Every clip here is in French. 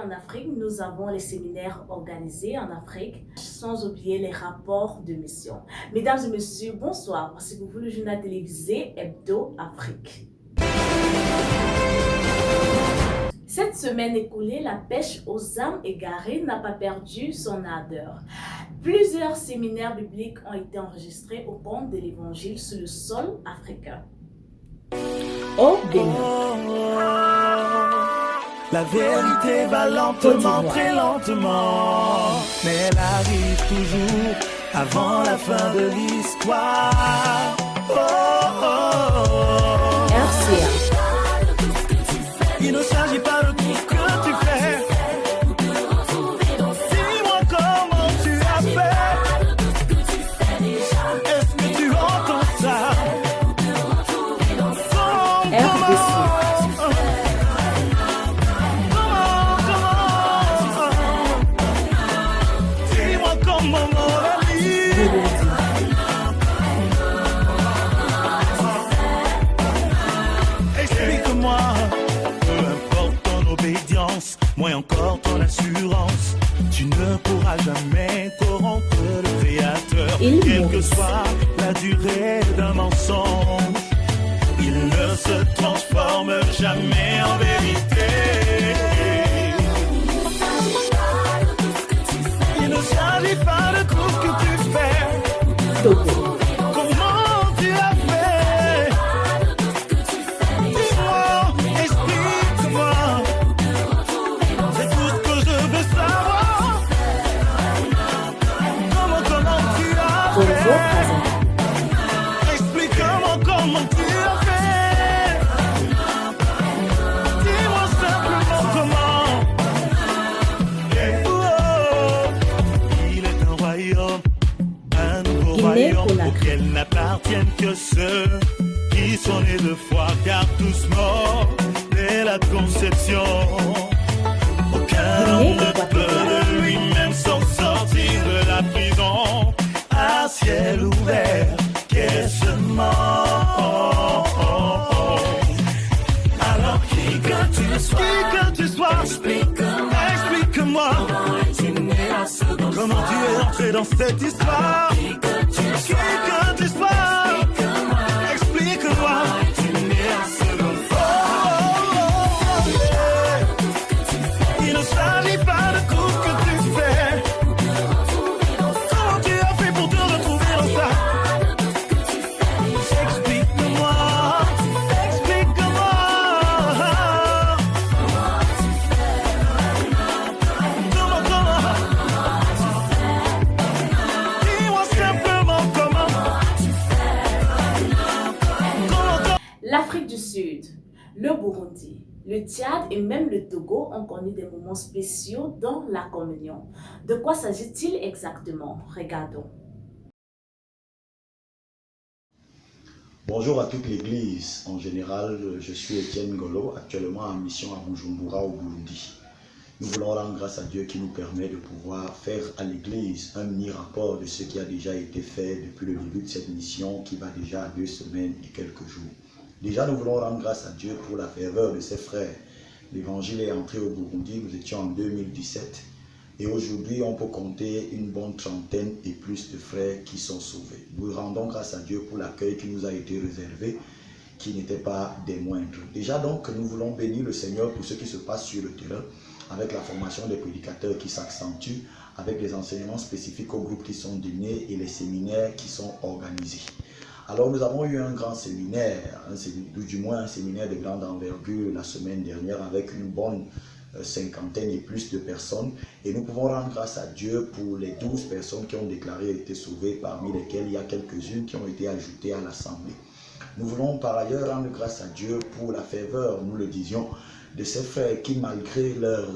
en Afrique, nous avons les séminaires organisés en Afrique, sans oublier les rapports de mission. Mesdames et messieurs, bonsoir. Voici pour vous le journal télévisé Hebdo Afrique. Cette semaine écoulée, la pêche aux âmes égarées n'a pas perdu son ardeur. Plusieurs séminaires bibliques ont été enregistrés au compte de l'Évangile sur le sol africain. Au Bénin. La vérité va lentement, très lentement, mais elle arrive toujours avant la fin de l'histoire. RCA. Il ne s'agit pas de tout ce que tu fais. Dis-moi comment tu as fait. Est-ce que tu entends ça? RDC. Explique-moi, peu importe ton obédience, moins encore ton assurance, tu ne pourras jamais corrompre le Créateur, quelle que soit la durée d'un mensonge. Il ne se transforme jamais en vérité. Il ne s'agit pas de tout ce que tu fais. Comment tu as fait? Dis-moi, explique-moi. C'est tout ce que je veux savoir. Comment tu as fait? Explique-moi comment tu as fait. Dis-moi simplement comment. Il est un royaume, un nouveau royaume auquel n'appartiennent que ceux qui sont nés de foi, car tous morts dès la conception. Aucun homme ne peut de lui-même s'en sortir de la prison. À ciel ouvert, qu'est-ce mort? Alors qui que tu sois, explique-moi. Comment tu es entré dans cette histoire? Qui que tu sois, explique-moi. Il ne s'agit pas de tout ce que tu fais. Comment tu as fait pour te retrouver dans ça? Explique-moi, explique-moi. Dis-moi simplement comment. L'Afrique du Sud, le Burundi, le Tchad et même le Togo ont connu des moments spéciaux dans la communion. De quoi s'agit-il exactement? Regardons. Bonjour à toute l'Église. En général, je suis Étienne Ngolo, actuellement en mission à Bujumbura au Burundi. Nous voulons rendre grâce à Dieu qui nous permet de pouvoir faire à l'Église un mini-rapport de ce qui a déjà été fait depuis le début de cette mission qui va déjà à 2 semaines et quelques jours. Déjà, nous voulons rendre grâce à Dieu pour la ferveur de ses frères. L'Évangile est entré au Burundi, nous étions en 2017. Et aujourd'hui, on peut compter une bonne trentaine et plus de frères qui sont sauvés. Nous rendons grâce à Dieu pour l'accueil qui nous a été réservé, qui n'était pas des moindres. Déjà donc, nous voulons bénir le Seigneur pour ce qui se passe sur le terrain, avec la formation des prédicateurs qui s'accentue, avec les enseignements spécifiques aux groupes qui sont donnés et les séminaires qui sont organisés. Alors nous avons eu un grand séminaire, du moins un séminaire de grande envergure la semaine dernière avec une bonne cinquantaine et plus de personnes. Et nous pouvons rendre grâce à Dieu pour les 12 personnes qui ont déclaré être sauvées, parmi lesquelles il y a quelques-unes qui ont été ajoutées à l'Assemblée. Nous voulons par ailleurs rendre grâce à Dieu pour la ferveur, nous le disions, de ces frères qui malgré leur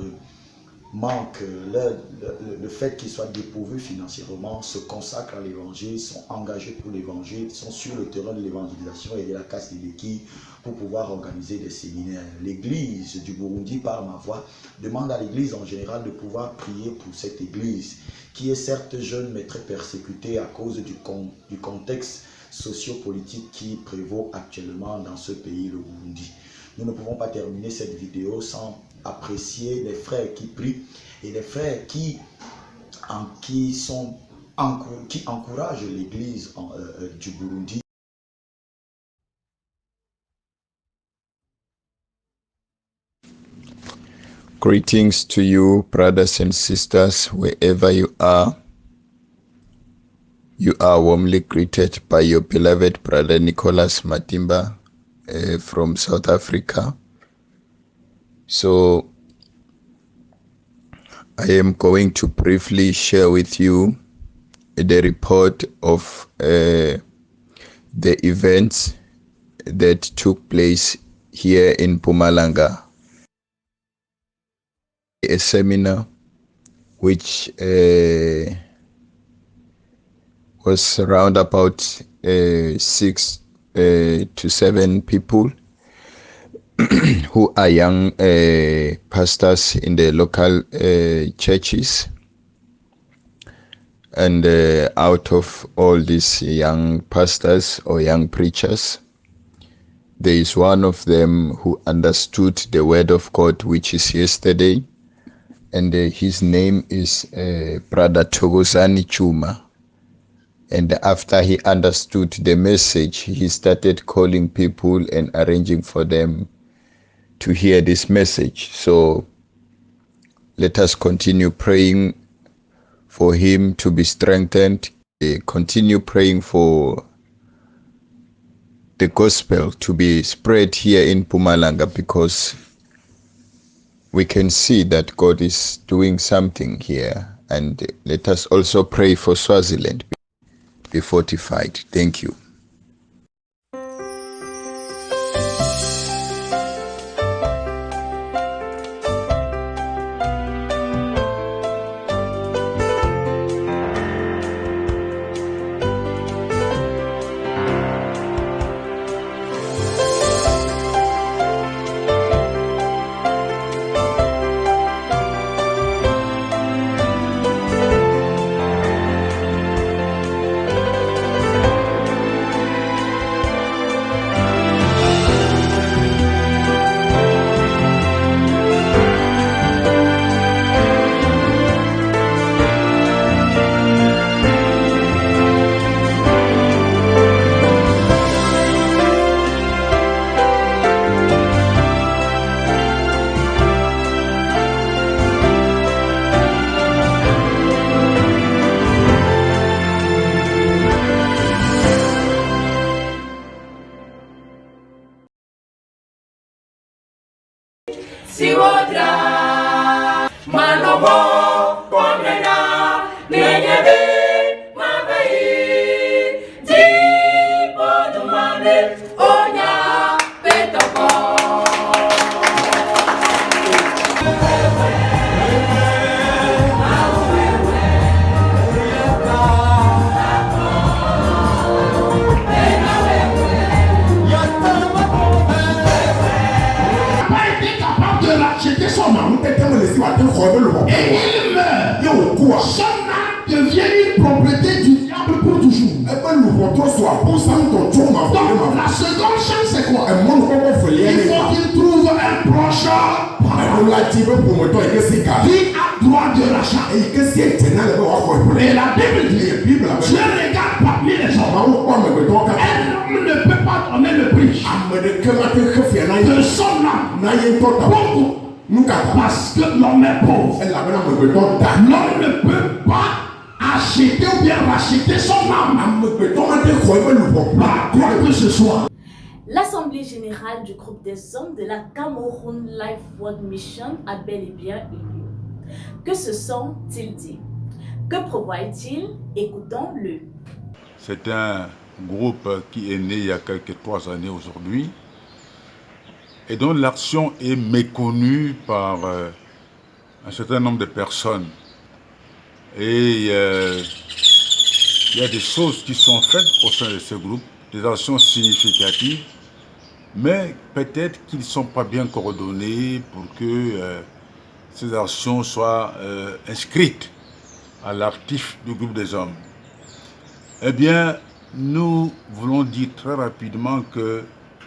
manque, le fait qu'ils soient dépourvus financièrement, se consacrent à l'évangile, sont engagés pour l'évangile, sont sur le terrain de l'évangélisation et de la casse des béquilles pour pouvoir organiser des séminaires. L'église du Burundi, par ma voix, demande à l'église en général de pouvoir prier pour cette église qui est certes jeune mais très persécutée à cause du contexte sociopolitique qui prévaut actuellement dans ce pays, le Burundi. Nous ne pouvons pas terminer cette vidéo sans apprécier les frères qui prient et les frères qui encouragent l'église du Burundi. Greetings to you, brothers and sisters, wherever you are. You are warmly greeted by your beloved brother Nicholas Matimba from South Africa. So, I am going to briefly share with you the report of the events that took place here in Mpumalanga. A seminar which was around about 6 to 7 people who are young pastors in the local churches. And out of all these young pastors or young preachers, there is one of them who understood the word of God, which is yesterday. And his name is Brother Togozani Chuma. And after he understood the message, he started calling people and arranging for them to hear this message. So let us continue praying for him to be strengthened. Continue praying for the gospel to be spread here in Mpumalanga, because we can see that God is doing something here. And let us also pray for Swaziland be fortified. Thank you. Si otra mano bo ponena nenyebi mabai di podumane onya petoko. Et il meurt. Son âme devient une propriété du diable pour toujours. Donc la seconde chance c'est quoi? Il faut qu'il trouve un proche qui a droit de l'achat. Et la Bible dit, Dieu regarde parmi les hommes. Un homme ne peut pas donner le prix de son âme. Pourquoi? Parce que l'homme est pauvre. L'homme ne peut pas acheter ou bien racheter son âme. Par quoi que ce soit. L'Assemblée générale du groupe des hommes de la Cameroun Life World Mission a bel et bien eu lieu. Que se sont-ils dit? Que prévoient-ils? Écoutons-le. C'est un groupe qui est né il y a quelques 3 années aujourd'hui et dont l'action est méconnue par un certain nombre de personnes. Et il y a des choses qui sont faites au sein de ce groupe, des actions significatives, mais peut-être qu'ils ne sont pas bien coordonnés pour que ces actions soient inscrites à l'actif du groupe des hommes. Eh bien, nous voulons dire très rapidement que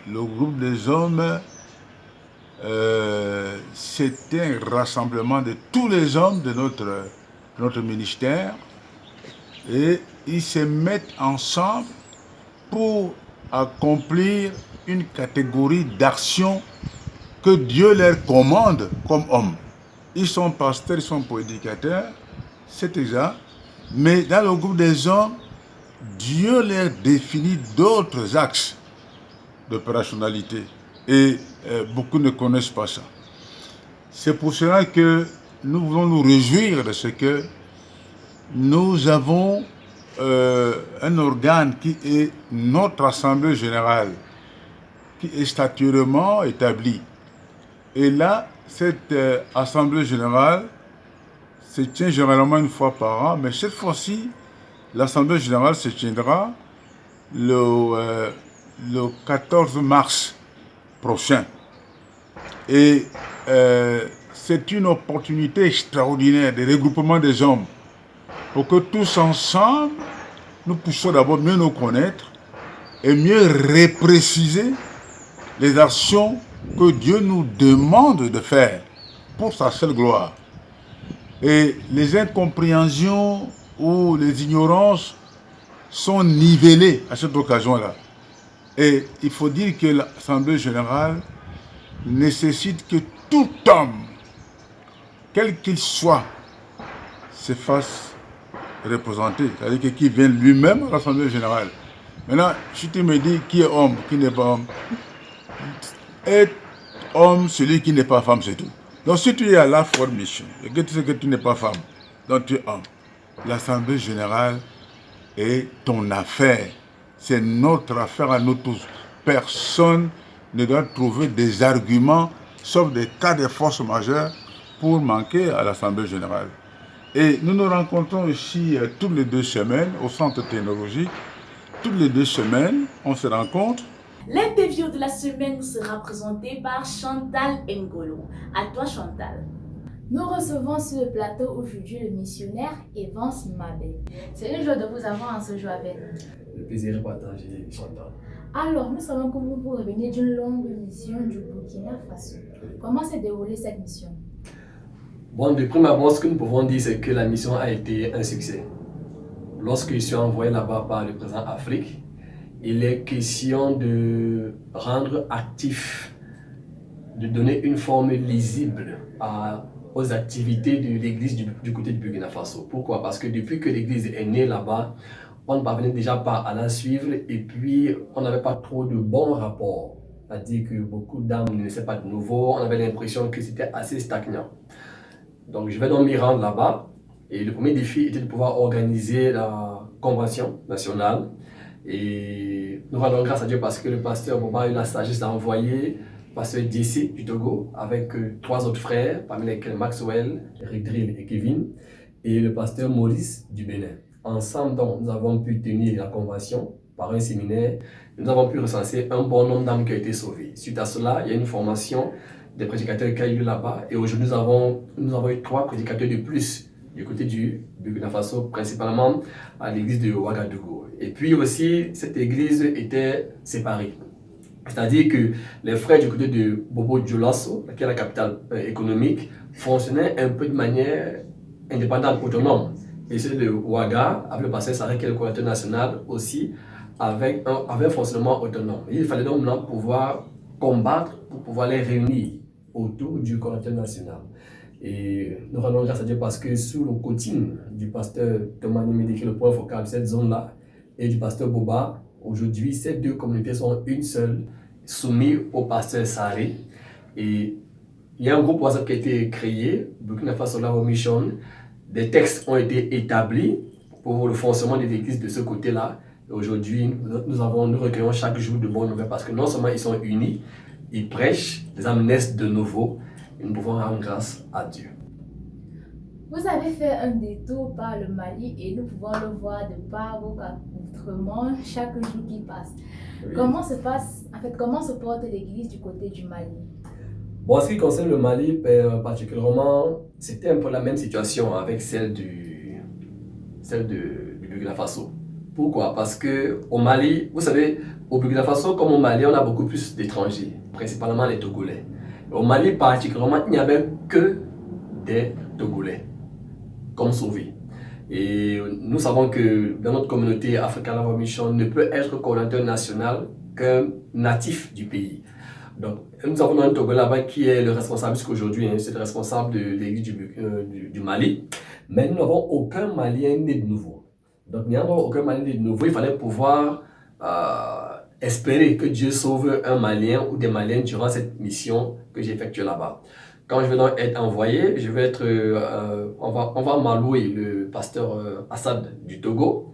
le groupe des hommes c'était un rassemblement de tous les hommes de notre ministère et ils se mettent ensemble pour accomplir une catégorie d'action que Dieu leur commande comme hommes. Ils sont pasteurs, ils sont prédicateurs, c'est exact, mais dans le groupe des hommes, Dieu leur définit d'autres axes d'opérationnalité et beaucoup ne connaissent pas ça. C'est pour cela que nous voulons nous réjouir de ce que nous avons un organe qui est notre Assemblée générale, qui est statutairement établi. Et là, cette Assemblée générale se tient généralement une fois par an, mais cette fois-ci, l'Assemblée générale se tiendra le 14 mars prochain. Et c'est une opportunité extraordinaire de regroupement des hommes pour que tous ensemble, nous puissions d'abord mieux nous connaître et mieux repréciser les actions que Dieu nous demande de faire pour sa seule gloire. Et les incompréhensions ou les ignorances sont nivellées à cette occasion-là. Et il faut dire que l'Assemblée générale nécessite que tout homme, quel qu'il soit, se fasse représenter. C'est-à-dire que qui vient lui-même à l'Assemblée générale. Maintenant, si tu me dis qui est homme, qui n'est pas homme, est homme celui qui n'est pas femme, c'est tout. Donc si tu es à la formation et que tu sais que tu n'es pas femme, donc tu es homme, l'Assemblée générale est ton affaire. C'est notre affaire à nous tous. Personne ne doit trouver des arguments, sauf des cas de force majeure, pour manquer à l'Assemblée générale. Et nous nous rencontrons ici toutes les 2 semaines au centre technologique. Toutes les 2 semaines, on se rencontre. L'interview de la semaine sera présentée par Chantal Ngolo. À toi Chantal. Nous recevons sur le plateau aujourd'hui le missionnaire Evans Mabé. C'est une joie de vous avoir en ce jour avec nous. Le plaisir est partagé, Chantal. Alors, nous savons que vous revenez d'une longue mission du Burkina Faso. Comment s'est déroulée cette mission? Bon, de prime abord, ce que nous pouvons dire, c'est que la mission a été un succès. Lorsque je suis envoyé là-bas par le président Afrique, il est question de rendre actif, de donner une forme lisible aux activités de l'église du côté du Burkina Faso. Pourquoi? Parce que depuis que l'église est née là-bas, on ne parvenait déjà pas à la suivre et puis on n'avait pas trop de bons rapports. C'est-à-dire que beaucoup d'âmes ne laissaient pas de nouveau, on avait l'impression que c'était assez stagnant. Donc je vais donc m'y rendre là-bas et le premier défi était de pouvoir organiser la convention nationale. Et nous rendons grâce à Dieu parce que le pasteur Boba a eu la sagesse d'envoyer le pasteur DC du Togo avec 3 autres frères, parmi lesquels Maxwell, Redrill et Kevin, et le pasteur Maurice du Bénin. Ensemble, donc, nous avons pu tenir la convention par un séminaire. Nous avons pu recenser un bon nombre d'âmes qui ont été sauvées. Suite à cela, il y a une formation des prédicateurs qui a eu là-bas. Et aujourd'hui, nous avons eu 3 prédicateurs de plus du côté du Burkina Faso, principalement à l'église de Ouagadougou. Et puis aussi, cette église était séparée. C'est-à-dire que les frères du côté de Bobo Dioulasso, qui est la capitale économique, fonctionnaient un peu de manière indépendante, autonome. Et ceux de Ouaga, avec le pasteur Sarek, qui est le coordinateur national, aussi, avec un fonctionnement autonome. Il fallait donc maintenant pouvoir combattre pour pouvoir les réunir autour du coordinateur national. Et nous rendons grâce à Dieu parce que sous le coaching du pasteur Thomas Némédé, qui est le point focal de cette zone-là, et du pasteur Boba, aujourd'hui, ces 2 communautés sont une seule, soumises au pasteur Saré. Et il y a un groupe WhatsApp qui a été créé, Burkina Faso Lao Mission. Des textes ont été établis pour le fonctionnement des églises de ce côté-là. Aujourd'hui, nous recueillons chaque jour de bonnes nouvelles parce que non seulement ils sont unis, ils prêchent, les âmes naissent de nouveau. Et nous pouvons rendre grâce à Dieu. Vous avez fait un détour par le Mali et nous pouvons le voir de par vos accoutrements chaque jour qui passe. Oui. Comment se porte l'église du côté du Mali? Bon, en ce qui concerne le Mali, particulièrement, c'était un peu la même situation avec celle du Burkina Faso. Pourquoi? Parce qu'au Mali, vous savez, au Burkina Faso comme au Mali, on a beaucoup plus d'étrangers, principalement les Togolais. Au Mali particulièrement, il n'y avait que des Togolais comme sauvés. Et nous savons que dans notre communauté, Africa Love Mission ne peut être coordinateur national qu'un natif du pays. Donc, nous avons un Togolais là-bas qui est le responsable jusqu'aujourd'hui, c'est le responsable de l'église du Mali. Mais nous n'avons aucun Malien né de nouveau. Donc, n'ayant aucun Malien né de nouveau, il fallait pouvoir espérer que Dieu sauve un Malien ou des Maliens durant cette mission que j'ai effectuée là-bas. Quand je vais donc être envoyé, je vais être, on va m'allouer le pasteur Assad du Togo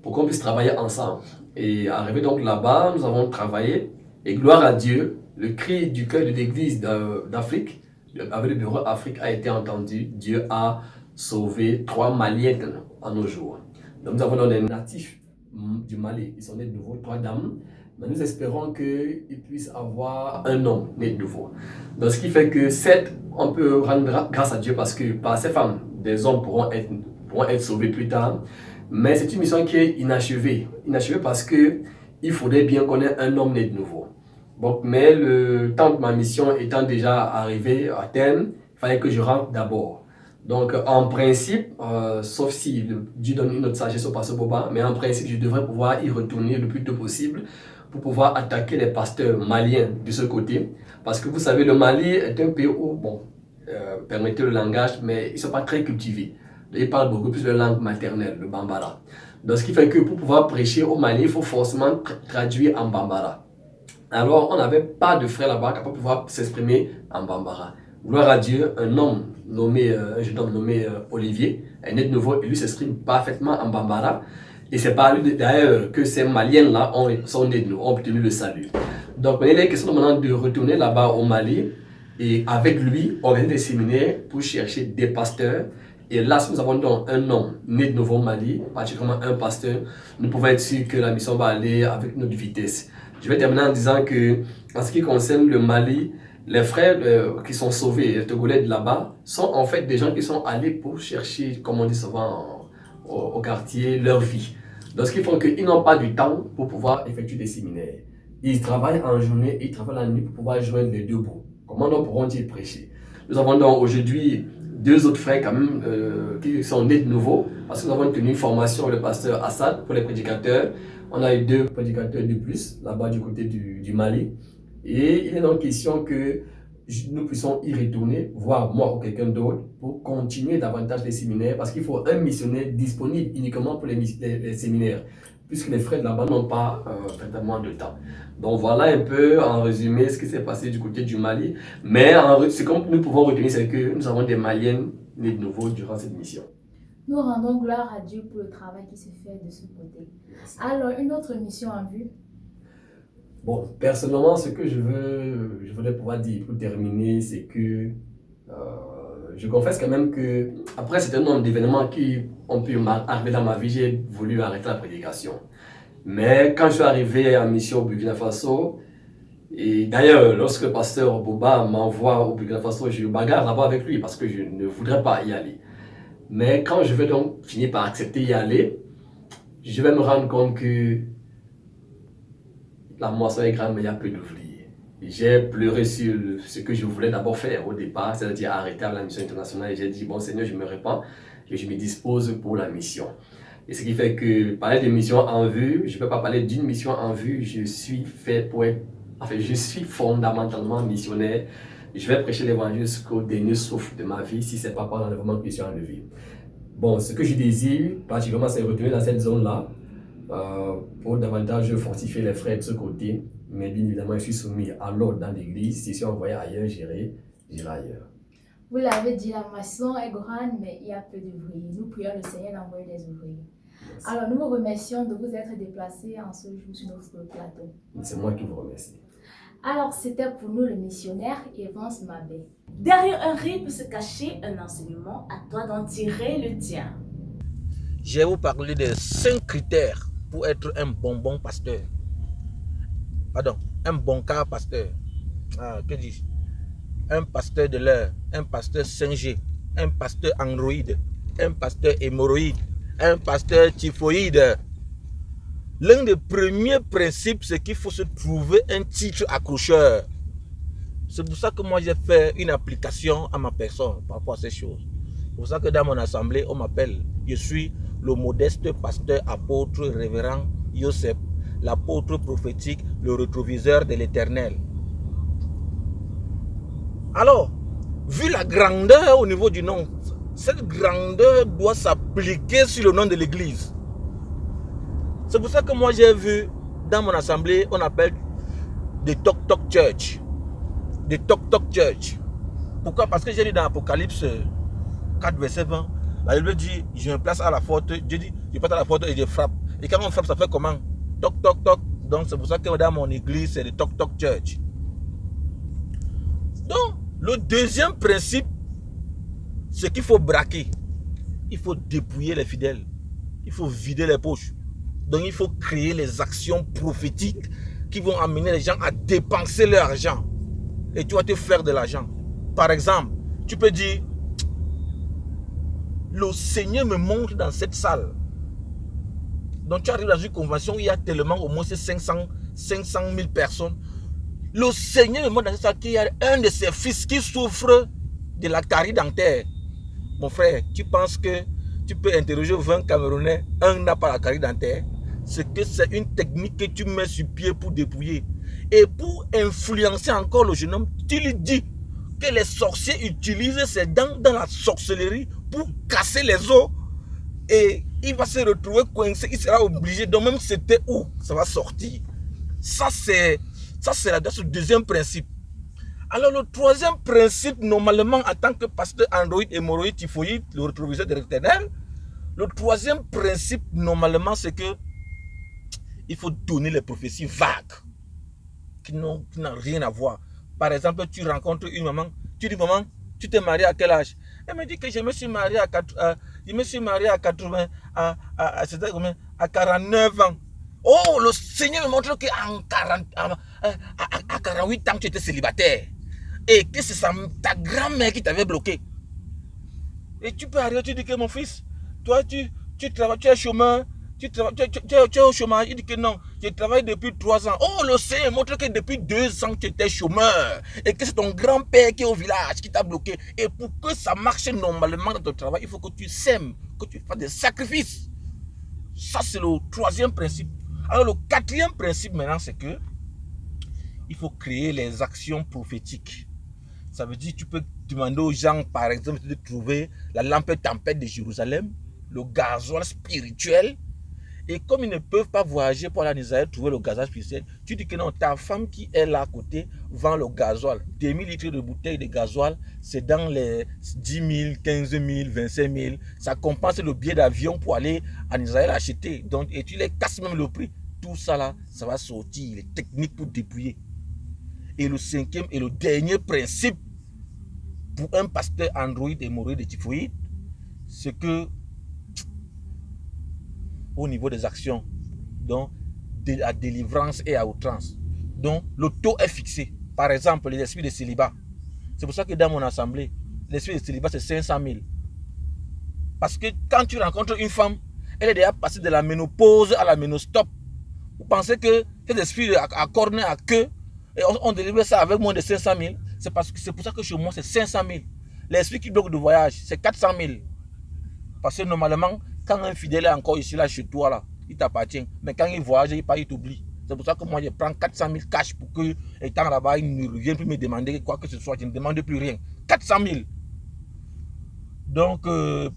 pour qu'on puisse travailler ensemble. Et arrivé donc là-bas, nous avons travaillé et gloire à Dieu, le cri du cœur de l'église d'Afrique, avec le bureau Afrique a été entendu. Dieu a sauvé 3 Maliens à nos jours. Donc nous avons donc des natifs du Mali, ils sont nés de nouveau, 3 dames. Mais nous espérons qu'ils puissent avoir un homme né de nouveau. Donc ce qui fait que 7, on peut rendre grâce à Dieu parce que par ces femmes, des hommes pourront être sauvés plus tard. Mais c'est une mission qui est inachevée. Inachevée parce qu'il faudrait bien qu'on ait un homme né de nouveau. Donc, mais le temps de ma mission étant déjà arrivé à terme, il fallait que je rentre d'abord. Donc en principe, sauf si Dieu donne une autre sagesse au pasteur Boba, mais en principe je devrais pouvoir y retourner le plus tôt possible pour pouvoir attaquer les pasteurs maliens de ce côté. Parce que vous savez, le Mali est un pays où, bon, permettez le langage, mais ils ne sont pas très cultivés. Ils parlent beaucoup plus de langue maternelle, le Bambara. Donc ce qui fait que pour pouvoir prêcher au Mali, il faut forcément traduire en Bambara. Alors on n'avait pas de frère là-bas capable de pouvoir s'exprimer en Bambara. Gloire à Dieu, un jeune homme nommé Olivier est né de nouveau et lui s'exprime parfaitement en Bambara. Et c'est par lui d'ailleurs que ces Maliens-là sont nés de nouveau, ont obtenu le salut. Donc il est question maintenant de retourner là-bas au Mali et avec lui organiser des séminaires pour chercher des pasteurs. Et là, si nous avons donc un homme né de nouveau au Mali, particulièrement un pasteur, nous pouvons être sûrs que la mission va aller avec notre vitesse. Je vais terminer en disant que, en ce qui concerne le Mali, les frères qui sont sauvés, les Togolais de là-bas, sont en fait des gens qui sont allés pour chercher, comme on dit souvent au quartier, leur vie. Donc, ce qui fait qu'ils n'ont pas du temps pour pouvoir effectuer des séminaires. Ils travaillent en journée et ils travaillent la nuit pour pouvoir joindre les deux bouts. Comment donc pourront-ils prêcher? Nous avons donc aujourd'hui 2 autres frères quand même qui sont nés de nouveau parce que nous avons tenu une formation le pasteur Assad pour les prédicateurs. On a eu 2 prédicateurs de plus là-bas du côté du Mali. Et il est donc question que nous puissions y retourner, voir moi ou quelqu'un d'autre, pour continuer davantage les séminaires, parce qu'il faut un missionnaire disponible uniquement pour les séminaires, puisque les frères de là-bas n'ont pas vraiment de temps. Donc voilà un peu en résumé ce qui s'est passé du côté du Mali. Mais ce que nous pouvons retenir, c'est que nous avons des Maliens nés de nouveau durant cette mission. Nous rendons gloire à Dieu pour le travail qui se fait de ce côté. Alors, une autre mission en vue? Bon, personnellement, ce que je voudrais pouvoir dire pour terminer, c'est que je confesse quand même que après un certain nombre d'événements qui ont pu arriver dans ma vie, j'ai voulu arrêter la prédication. Mais quand je suis arrivé en mission au Burkina Faso, et d'ailleurs, lorsque le pasteur Boba m'envoie au Burkina Faso, je bagarre là-bas avec lui parce que je ne voudrais pas y aller. Mais quand je vais donc finir par accepter d'y aller, je vais me rendre compte que la moisson est grande, mais il y a peu d'ouvriers. J'ai pleuré sur ce que je voulais d'abord faire au départ, c'est-à-dire arrêter la mission internationale. Et j'ai dit, bon Seigneur, je me répands et je me dispose pour la mission. Et ce qui fait que parler de mission en vue, je ne peux pas parler d'une mission en vue, je suis fait pour être, enfin, je suis fondamentalement missionnaire. Je vais prêcher l'évangile jusqu'au dernier souffle de ma vie si ce n'est pas par l'enlèvement que je suis enlevé. Bon, ce que je désire, particulièrement, c'est retourner dans cette zone-là pour davantage fortifier les frères de ce côté. Mais bien évidemment, je suis soumis à l'ordre dans l'église. Si je suis envoyé ailleurs, j'irai ailleurs. Vous l'avez dit, la moisson est grande, mais il y a peu d'ouvriers. Nous prions le Seigneur d'envoyer des ouvriers. Merci. Alors, nous vous remercions de vous être déplacés en ce jour sur notre plateau. C'est moi qui vous remercie. Alors, c'était pour nous le missionnaire Evans Mabé. Derrière un rire peut se cacher un enseignement, à toi d'en tirer le tien. Je vais vous parler de 5 critères pour être un bon pasteur. Pardon, un bon cas pasteur. Que dis-je? Un pasteur de l'heure, un pasteur 5G, un pasteur androïde, un pasteur hémorroïde, un pasteur typhoïde. L'un des premiers principes, c'est qu'il faut se trouver un titre accrocheur. C'est pour ça que moi j'ai fait une application à ma personne par rapport à ces choses. C'est pour ça que dans mon assemblée, on m'appelle. Je suis le modeste pasteur apôtre révérend Yosef, l'apôtre prophétique, le rétroviseur de l'Éternel. Alors, vu la grandeur au niveau du nom, cette grandeur doit s'appliquer sur le nom de l'église. C'est pour ça que moi j'ai vu dans mon assemblée, on appelle des Tok Tok Church. Des Tok Tok Church. Pourquoi? Parce que j'ai lu dans Apocalypse 4, verset 20, la Bible dit, je me place à la porte, je dis, je passe à la porte et je frappe. Et quand on frappe, ça fait comment? Toc, toc, toc. Donc c'est pour ça que dans mon église, c'est le Tok Tok Church. Donc, le deuxième principe, c'est qu'il faut braquer. Il faut dépouiller les fidèles. Il faut vider les poches. Donc il faut créer les actions prophétiques qui vont amener les gens à dépenser leur argent. Et tu vas te faire de l'argent. Par exemple, tu peux dire, le Seigneur me montre dans cette salle. Donc tu arrives dans une convention où il y a tellement, au moins 500 000 personnes. Le Seigneur me montre dans cette salle qu'il y a un de ses fils qui souffre de la carie dentaire. Mon frère, tu penses que tu peux interroger 20 Camerounais, un n'a pas la carie dentaire? C'est que c'est une technique que tu mets sur pied pour dépouiller. Et pour influencer encore le jeune homme, tu lui dis que les sorciers utilisent ses dents dans la sorcellerie pour casser les os. Et il va se retrouver coincé, il sera obligé, donc même c'était où ça va sortir. Ça c'est le deuxième principe. Alors le troisième principe, normalement, en tant que pasteur androïde, hémorroïde, typhoïde, le rétroviseur de l'Éternel, le troisième principe, normalement, c'est que il faut donner les prophéties vagues, qui n'ont rien à voir. Par exemple, tu rencontres une maman, tu dis, maman, tu t'es mariée à quel âge? Elle me dit que je me suis mariée à 49 ans. Oh, le Seigneur me montre qu'à 48 ans, tu étais célibataire. Et que c'est ta grand-mère qui t'avait bloqué. Et tu peux arriver, tu dis que mon fils, toi, tu travailles, tu es chômeur, tu es au chômage. Il dit que non, je travaille depuis 3 ans. Oh, le Seigneur montre que depuis 2 ans, tu étais chômeur. Et que c'est ton grand-père qui est au village, qui t'a bloqué. Et pour que ça marche normalement dans ton travail, il faut que tu sèmes, que tu fasses des sacrifices. Ça, c'est le troisième principe. Alors, le quatrième principe maintenant, c'est que il faut créer les actions prophétiques. Ça veut dire que tu peux demander aux gens, par exemple, de trouver la lampe tempête de Jérusalem, le gasoil spirituel. Et comme ils ne peuvent pas voyager pour aller en Israël trouver le gasoil spirituel, tu dis que non, ta femme qui est là à côté vend le gasoil. 2000 litres de bouteilles de gasoil, c'est dans les 10 000, 15 000, 25 000. Ça compense le billet d'avion pour aller en Israël acheter. Donc, et tu les casses même le prix. Tout ça là, ça va sortir, les techniques pour dépouiller. Et le cinquième et le dernier principe pour un pasteur androïde, hémorroïde et typhoïde, c'est que au niveau des actions, donc à délivrance et à outrance, donc le taux est fixé. Par exemple, les esprits de célibat. C'est pour ça que dans mon assemblée, l'esprit de célibat c'est 500 000. Parce que quand tu rencontres une femme, elle est déjà passée de la ménopause à la ménostop. Vous pensez que cet esprit à cornet à queue, et on délivre ça avec moins de 500 000. C'est pour ça que chez moi c'est 500 000. L'esprit qui bloque de voyage, c'est 400 000. Parce que normalement, quand un fidèle est encore ici, là, chez toi, là, il t'appartient. Mais quand il voyage, il t'oublie. C'est pour ça que moi, je prends 400 000 cash pour que, étant là-bas, il ne revienne plus me demander quoi que ce soit. Je ne demande plus rien. 400 000. Donc,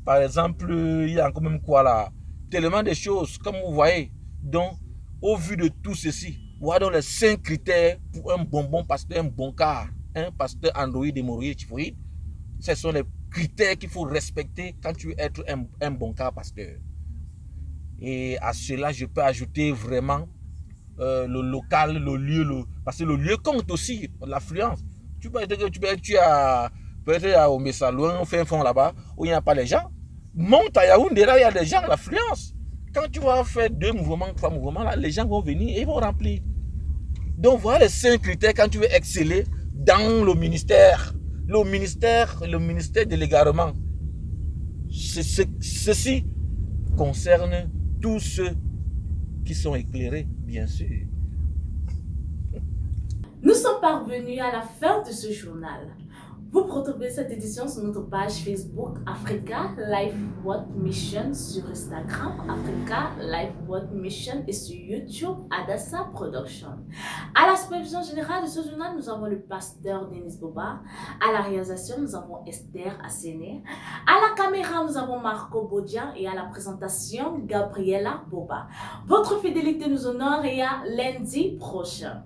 par exemple, il y a encore même quoi là? Tellement de choses, comme vous voyez. Donc, au vu de tout ceci, voilà donc les 5 critères pour un bon pasteur, un bon car, un pasteur androïde, hémorroïde, typhoïde. Ce sont les critères qu'il faut respecter quand tu veux être un bon car pasteur. Et à cela, je peux ajouter vraiment le local, le lieu, parce que le lieu compte aussi, l'affluence. Tu peux être peut-être au Messa, loin, au fin fond là-bas, où il n'y a pas les gens. Monte à Yaoundé, là, il y a des gens, l'affluence. Quand tu vas faire 2 mouvements, 3 mouvements, là, les gens vont venir et ils vont remplir. Donc voilà les 5 critères quand tu veux exceller dans le ministère. Le ministère de l'égarement. Ceci concerne tous ceux qui sont éclairés, bien sûr. Nous sommes parvenus à la fin de ce journal. Vous retrouvez cette édition sur notre page Facebook Africa Life World Mission, sur Instagram Africa Life World Mission et sur YouTube Adassa Production. À la supervision générale de ce journal, nous avons le pasteur Denis Boba. À la réalisation, nous avons Esther Asséné. À la caméra, nous avons Marco Bodian et à la présentation, Gabriela Boba. Votre fidélité nous honore et à lundi prochain.